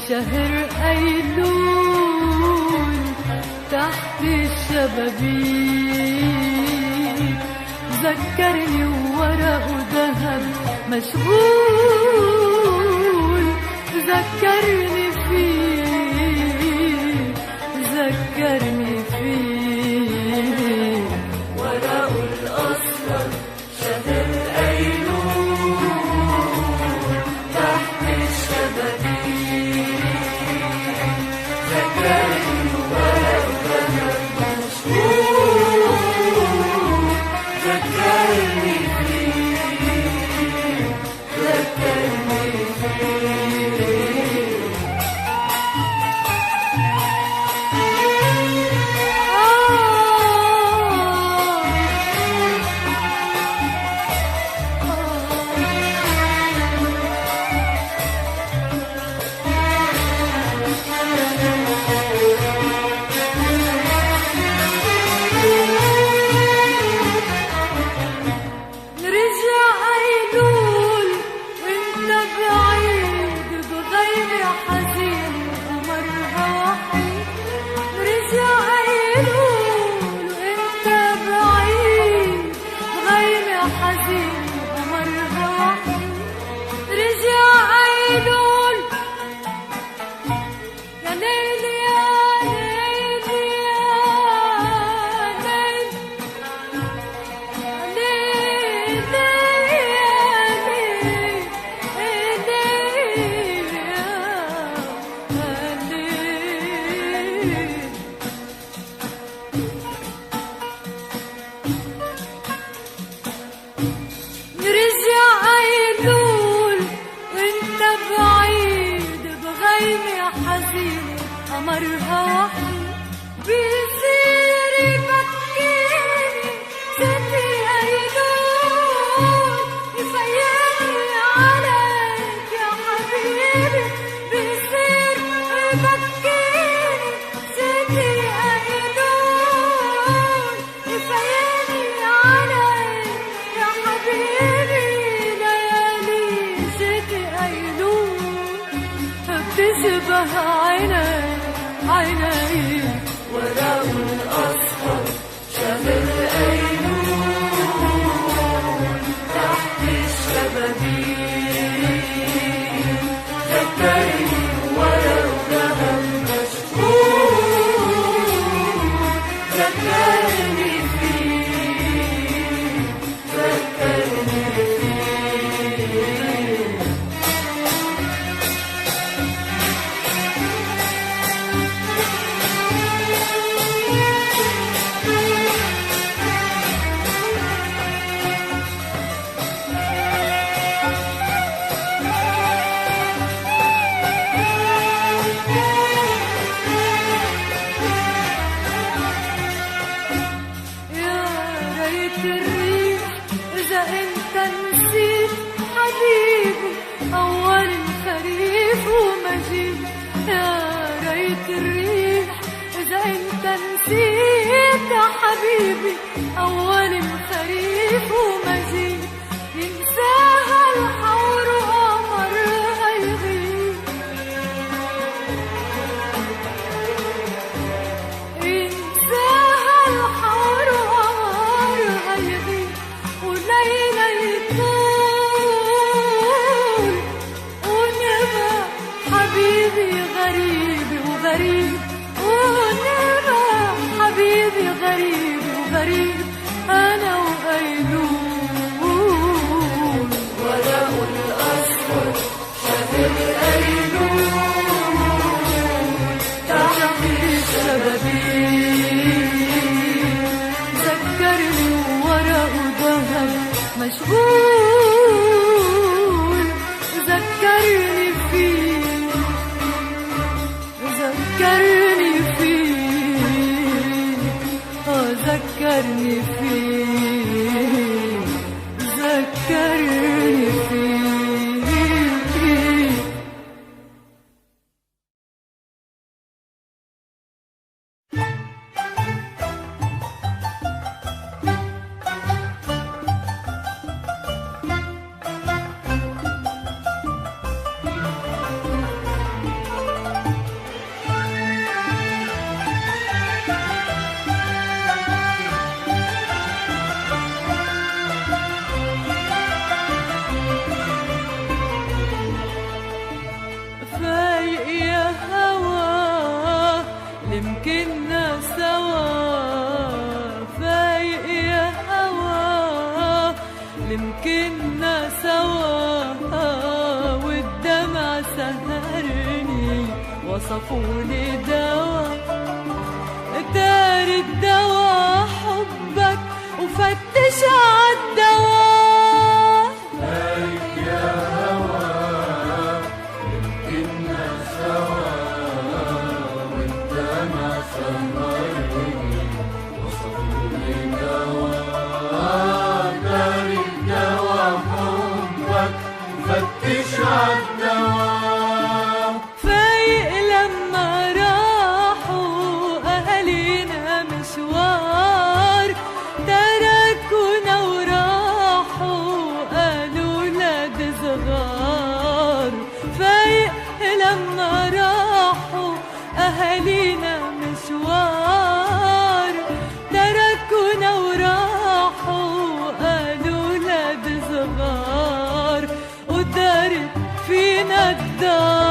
شهر أيلول تحت الشبابيك ذكرني وورقه ذهب مشغول ذكرني فيه ذكرني فيه ورقه الأصفر شهر أيلول تحت الشبابيك ذكرني ورقه ذهب مشغول ذكرني فيه ذكرني فيه قمرها وحيد بيصير يبكيني ستي أيلول يفيقني عليك يا حبيبي بيصير يبكيني ستي أيلول يفيقني عليك يا حبيبي ليالي ستي أيلول بتشبه عيني ورقه الأصفر شهر أيلول تحت الشبابيك ذكرني ورقه ذهب مشغول ذكرني فيه ذكرني فيه أول الخريف ومجيد يا ريت الريح إذا أنت نسيت يا حبيبي أول الخريف ومجيد ينساها الحور وقمرها يغيب ينساها الحور وقمرها يغيب وليلة يطول غريبي غريب ونبقى حبيبي غريب وغريب أنا وأيلول. ورق الأصفر شاهد أيلول تحت الشبابيك ذكرني وورق ذهب مشغول ذكرني فيه ذكرني فيه ذكرني فيه ذكرني فيه. فايق يا هوا يمكننا سوا فايق يا هوا يمكننا سوا والدمع سهرني وصفولي دوا دار الدوا حبك وفتش عالدوا. فايق يا هوا يمكننا سوا والدمع سهرني وصفولي دوا دار الدوا حبك فتش عالدوا. فايق لما راحوا أهالينا مشوار تركونا وراحوا قالوا ولاد صغار. فايق لما راحوا أهالينا مشوار تركونا وراحوا قالوا ولاد صغار ودارت فينا الدار.